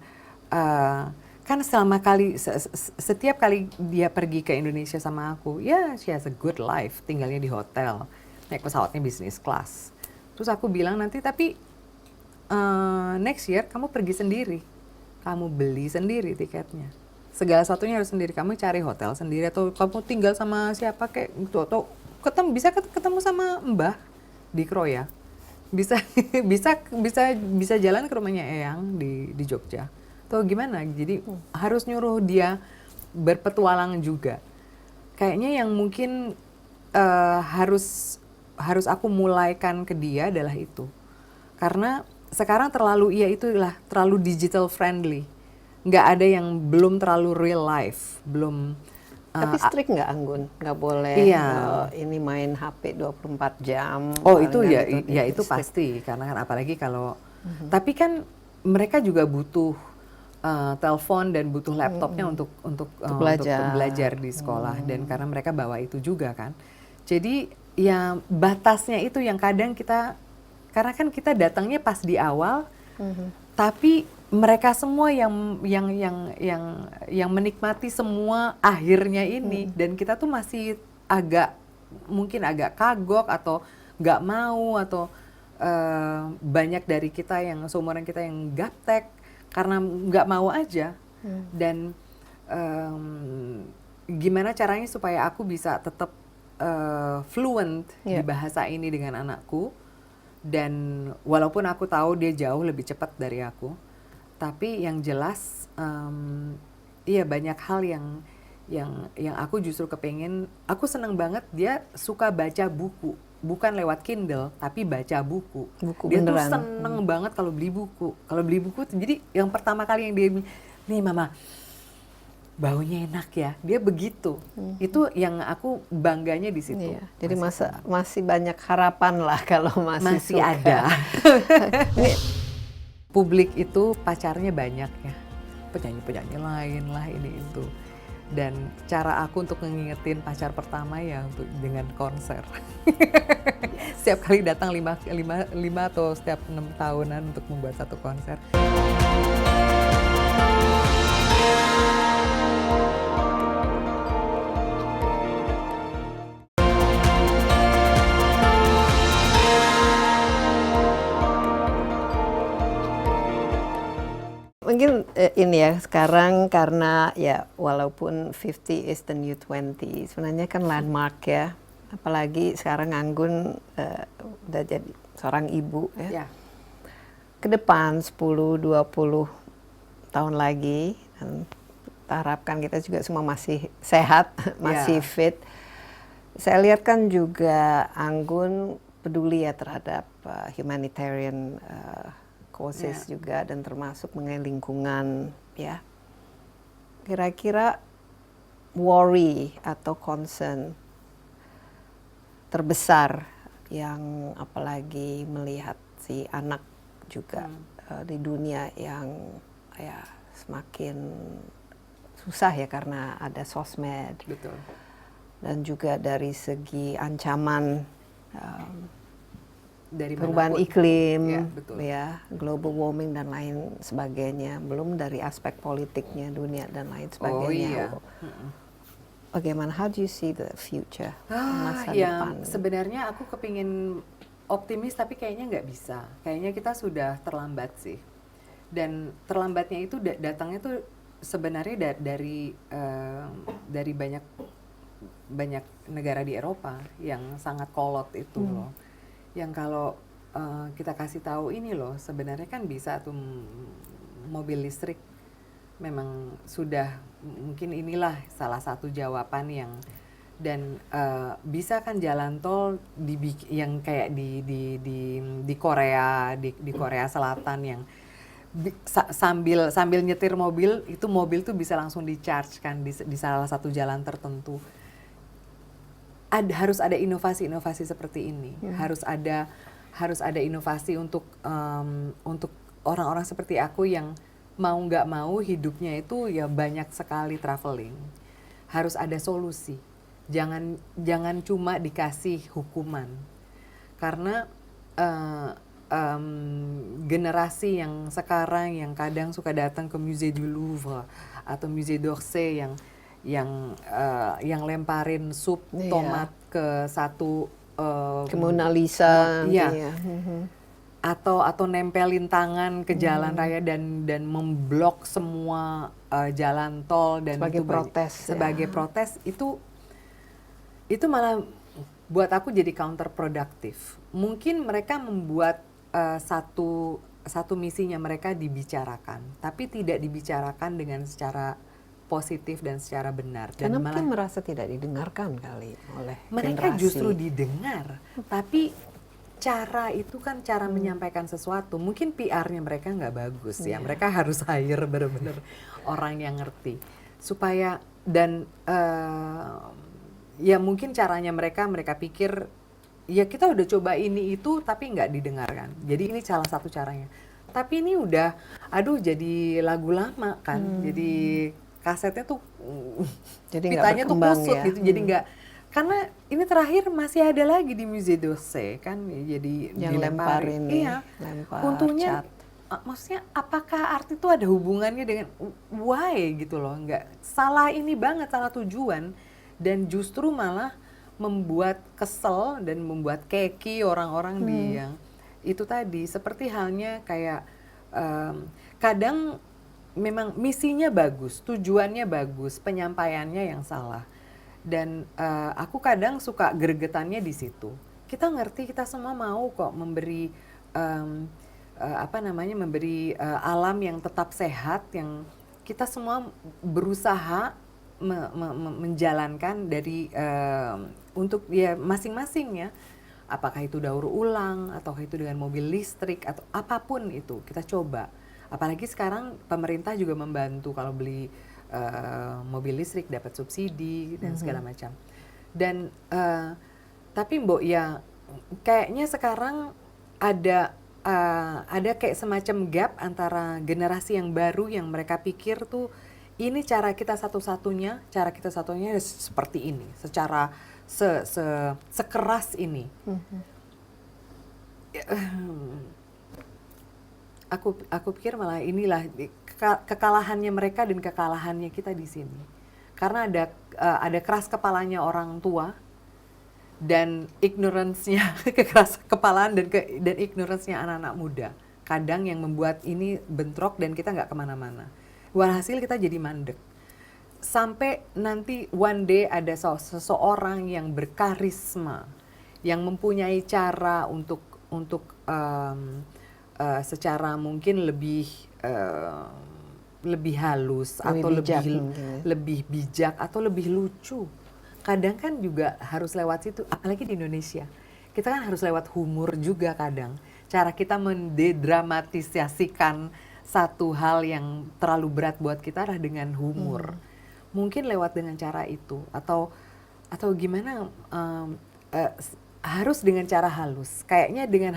kan setiap kali dia pergi ke Indonesia sama aku, ya she has a good life, tinggalnya di hotel, naik pesawatnya business class. Terus aku bilang nanti tapi next year kamu pergi sendiri, kamu beli sendiri tiketnya. Segala satunya harus sendiri, kamu cari hotel sendiri atau kamu tinggal sama siapa kayak gitu, atau bisa ketemu sama Mbah di Kroya, bisa jalan ke rumahnya Eyang di Jogja, atau gimana. Jadi harus nyuruh dia berpetualang juga. Kayaknya yang mungkin harus aku mulaikan ke dia adalah itu, karena sekarang terlalu digital friendly. Nggak ada yang belum terlalu real life, belum. Tapi strict nggak Anggun? Nggak boleh ini main HP 24 jam. Oh itu ya, itu strict. pasti, karena kan apalagi kalau. Tapi kan mereka juga butuh telepon dan butuh laptopnya untuk belajar di sekolah, dan karena mereka bawa itu juga kan. Jadi ya batasnya itu yang kadang karena kan kita datangnya pas di awal, tapi mereka semua yang menikmati semua akhirnya ini, dan kita tuh masih mungkin agak kagok atau nggak mau, atau banyak dari kita yang seumuran kita yang gaptek karena nggak mau aja. Dan gimana caranya supaya aku bisa tetap fluent di bahasa ini dengan anakku, Dan walaupun aku tahu dia jauh lebih cepat dari aku, tapi yang jelas iya banyak hal yang aku justru kepengen. Aku seneng banget dia suka baca buku, bukan lewat Kindle tapi baca buku. Dia tuh beneran. seneng banget kalau beli buku. Kalau beli buku jadi yang pertama kali yang dia bilang, nih mama baunya enak ya, dia begitu. Itu yang aku bangganya di situ. Iya, jadi masih banyak harapan lah kalau masih suka. ada. Publik itu pacarnya banyak ya, penyanyi-penyanyi lain lah ini itu. Dan cara aku untuk ngingetin pacar pertama ya untuk dengan konser. Setiap kali datang 5 atau setiap 6 tahunan untuk membuat satu konser. Mungkin ini ya sekarang karena ya walaupun 50 is the new 20 sebenarnya kan landmark ya, apalagi sekarang Anggun udah jadi seorang ibu ya. Ya. Ke depan 10-20 tahun lagi dan kita harapkan kita juga semua masih sehat, masih fit. Saya lihat kan juga Anggun peduli ya terhadap humanitarian causes juga dan termasuk mengenai lingkungan ya. Kira-kira worry atau concern terbesar yang apalagi melihat si anak juga di dunia yang ya semakin susah ya karena ada sosmed. Betul. Dan juga dari segi ancaman Dari perubahan manapun. iklim, Ya, betul. ya, global warming dan lain sebagainya, belum dari aspek politiknya dunia dan lain sebagainya. iya. Bagaimana? How do you see the future? Masa depan? Sebenarnya aku kepingin optimis tapi kayaknya nggak bisa. Kayaknya kita sudah terlambat sih. Dan terlambatnya itu datangnya tuh sebenarnya dari banyak negara di Eropa yang sangat kolot itu loh. Yang kalau kita kasih tahu ini loh, sebenarnya kan bisa tuh mobil listrik memang sudah mungkin inilah salah satu jawaban yang dan bisa kan jalan tol yang kayak di Korea di Korea Selatan yang sambil nyetir mobil tuh bisa langsung di-charge kan di salah satu jalan tertentu. Harus ada inovasi-inovasi seperti ini. Harus ada inovasi untuk orang-orang seperti aku yang mau nggak mau hidupnya itu ya banyak sekali traveling. Harus ada solusi. Jangan cuma dikasih hukuman. Karena generasi yang sekarang yang kadang suka datang ke Musée du Louvre atau Musée d'Orsay yang lemparin sup tomat ke satu ke Mona Lisa, iya. Atau nempelin tangan ke jalan raya dan memblok semua jalan tol dan sebagai protes. Sebagai protes itu malah buat aku jadi counterproductive. Mungkin mereka membuat satu misinya mereka dibicarakan, tapi tidak dibicarakan dengan secara positif dan secara benar. Dan Karena malah mungkin merasa tidak didengarkan kali oleh mereka generasi. justru didengar, tapi cara itu kan cara menyampaikan sesuatu. Mungkin PR-nya mereka nggak bagus ya. Mereka harus hire benar-benar orang yang ngerti supaya dan ya mungkin caranya mereka pikir ya kita udah coba ini itu tapi nggak didengarkan. Jadi ini salah satu caranya. Tapi ini udah jadi lagu lama kan. Jadi kasetnya tuh Jadi pitanya tuh kusut ya. gitu. Jadi nggak, karena ini terakhir masih ada lagi di Musée d'Orsay kan, jadi yang lempar dilemparin. ini, Iya. lempar Untungnya cat. maksudnya apakah arti itu ada hubungannya dengan why gitu loh? Nggak, salah ini banget, salah tujuan, dan justru malah membuat kesel dan membuat keki orang-orang di yang itu tadi. Seperti halnya kayak kadang memang misinya bagus, tujuannya bagus, penyampaiannya yang salah. Dan aku kadang suka gregetannya di situ. kita ngerti, kita semua mau kok memberi memberi alam yang tetap sehat, yang kita semua berusaha menjalankan dari untuk ya masing-masing ya. Apakah itu daur ulang, atau itu dengan mobil listrik, atau apapun itu kita coba. Apalagi sekarang pemerintah juga membantu kalau beli mobil listrik dapat subsidi dan segala macam. Dan tapi Mbok ya kayaknya sekarang ada kayak semacam gap antara generasi yang baru yang mereka pikir tuh ini cara kita satu-satunya seperti ini, secara sekeras ini. Aku pikir malah inilah kekalahannya mereka dan kekalahannya kita di sini. Karena ada keras kepalanya orang tua dan ignorance-nya, kekeras kepalaan dan ignorance-nya anak-anak muda. Kadang yang membuat ini bentrok dan kita nggak kemana-mana. Walhasil kita jadi mandek. Sampai nanti one day ada seseorang yang berkarisma, yang mempunyai cara untuk secara mungkin lebih halus atau lebih bijak atau lebih lucu. Kadang kan juga harus lewat situ, apalagi di Indonesia. Kita kan harus lewat humor juga kadang. Cara kita mendedramatisasikan satu hal yang terlalu berat buat kita adalah dengan humor. Mungkin lewat dengan cara itu atau gimana harus dengan cara halus. Kayaknya dengan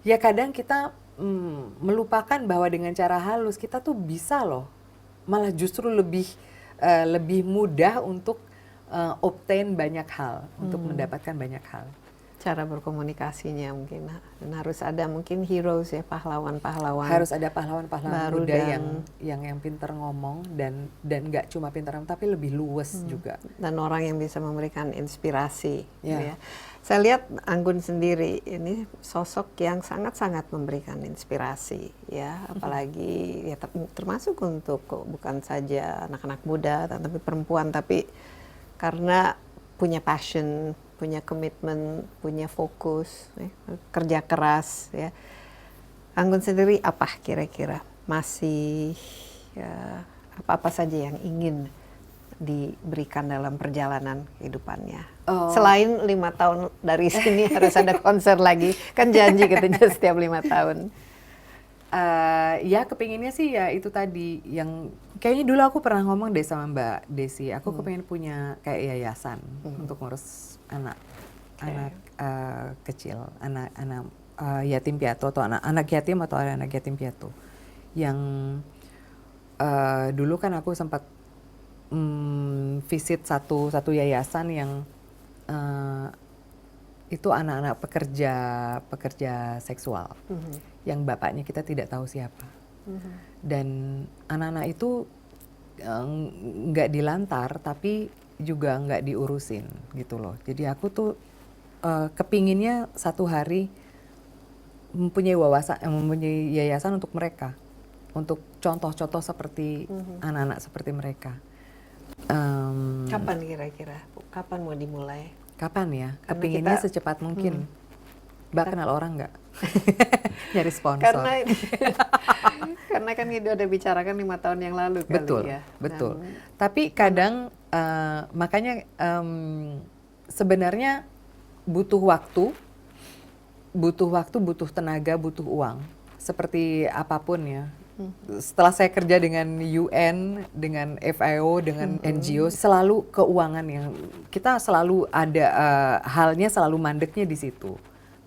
ya kadang kita melupakan bahwa dengan cara halus kita tuh bisa loh malah justru lebih mudah untuk obtain banyak hal, untuk mendapatkan banyak hal. Cara berkomunikasinya mungkin, dan harus ada mungkin heroes ya, pahlawan-pahlawan. Harus ada pahlawan-pahlawan baru muda yang pintar ngomong dan nggak cuma pintar tapi lebih luwes juga. Dan orang yang bisa memberikan inspirasi. Ya. Saya lihat Anggun sendiri ini sosok yang sangat-sangat memberikan inspirasi ya, apalagi ya termasuk untuk bukan saja anak-anak muda tapi perempuan, tapi karena punya passion, punya komitmen, punya fokus, ya, kerja keras ya. Anggun sendiri apa kira-kira masih ya, apa saja yang ingin diberikan dalam perjalanan kehidupannya? Selain 5 tahun dari sini harus ada konser lagi, kan janji katanya setiap 5 tahun. Ya kepinginnya sih ya itu tadi yang kayaknya dulu aku pernah ngomong deh sama Mbak Desi, aku kepengen punya kayak yayasan untuk ngurus anak kecil, anak yatim piatu atau anak yatim atau anak yatim piatu. Yang dulu kan aku sempat visit satu yayasan yang itu anak-anak pekerja seksual yang bapaknya kita tidak tahu siapa. Dan anak-anak itu nggak dilantar tapi juga nggak diurusin gitu loh. Jadi aku tuh kepinginnya satu hari mempunyai yayasan untuk mereka, untuk contoh-contoh seperti anak-anak seperti mereka. Kapan kira-kira? Kapan mau dimulai? Kapan ya? Kepinginnya secepat mungkin. Mbak kenal orang nggak? Nyari sponsor. Karena kan itu udah bicarakan 5 tahun yang lalu kali ya. Betul. Tapi kadang makanya sebenarnya butuh waktu, butuh tenaga, butuh uang. Seperti apapun ya. Setelah saya kerja dengan UN, dengan FAO, dengan NGO, selalu keuangan yang kita selalu ada halnya selalu mandeknya di situ.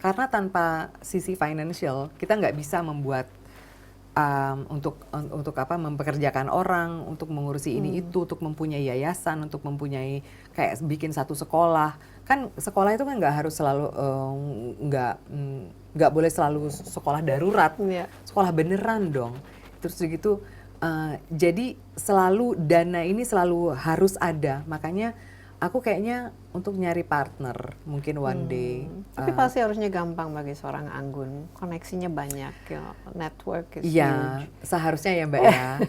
Karena tanpa sisi financial kita nggak bisa membuat untuk mempekerjakan orang, untuk mengurusi ini itu, untuk mempunyai yayasan, untuk mempunyai kayak bikin satu sekolah. Kan sekolah itu kan nggak harus selalu nggak boleh selalu sekolah darurat, sekolah beneran dong. Terus begitu, jadi selalu dana ini selalu harus ada. Makanya aku kayaknya untuk nyari partner mungkin one day. Tapi pasti harusnya gampang bagi seorang Anggun, koneksinya banyak, ya. Network is huge. Iya, seharusnya ya Mbak ya.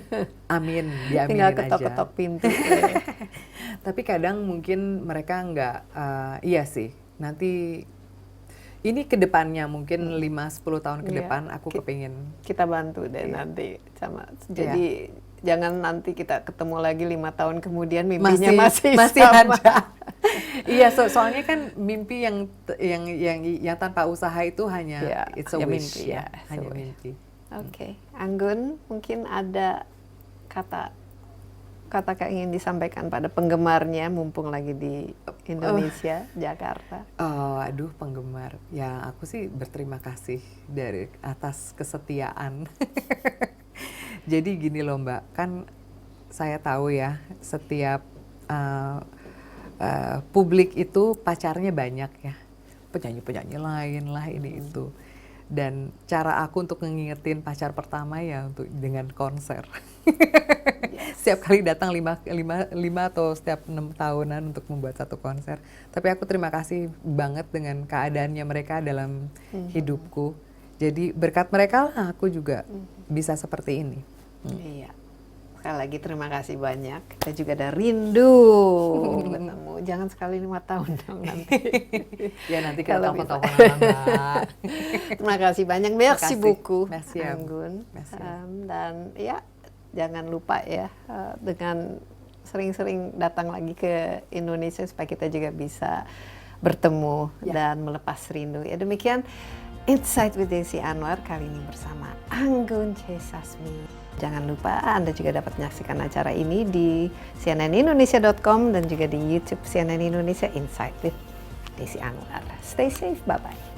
Amin, diaminin tinggal aja. ketok-ketok pintu. Tapi kadang mungkin mereka nggak, iya sih, nanti ini ke depannya mungkin 5-10 tahun ke Iya. depan aku kepingin. Kita bantu deh Iya. nanti sama. Jadi jangan nanti kita ketemu lagi 5 tahun kemudian mimpinya masih sama. ada. Iya, soalnya kan mimpi yang tanpa usaha itu hanya Ya, it's a hanya wish mimpi, ya, ya, hanya it's a wish. mimpi. Oke, Anggun, mungkin ada kata ingin disampaikan pada penggemarnya mumpung lagi di Indonesia, Jakarta. Oh, aduh penggemar. Ya, aku sih berterima kasih dari atas kesetiaan. Jadi gini loh Mbak, kan saya tahu ya setiap publik itu pacarnya banyak ya. Penyanyi-penyanyi lain lah ini itu. Dan cara aku untuk ngingetin pacar pertama ya dengan konser. Setiap kali datang 5 atau setiap 6 tahunan untuk membuat satu konser. Tapi aku terima kasih banget dengan keadaannya mereka dalam hidupku. Jadi berkat mereka lah aku juga bisa seperti ini. Iya. Sekali lagi terima kasih banyak. Kita juga ada rindu bertemu. Jangan sekali 5 tahun dong nanti. Ya nanti kita Kalau bisa. telepon-teleponan Mbak. Terima kasih banyak. Merci kasih. beaucoup, Merci ya. Anggun. Merci. Dan ya jangan lupa ya dengan sering-sering datang lagi ke Indonesia supaya kita juga bisa bertemu dan melepas rindu. Ya demikian Insight with Desi Anwar kali ini bersama Anggun C. Sasmi. Jangan lupa Anda juga dapat menyaksikan acara ini di cnnindonesia.com dan juga di YouTube CNN Indonesia Insight with Desi Anwar. Stay safe, bye-bye.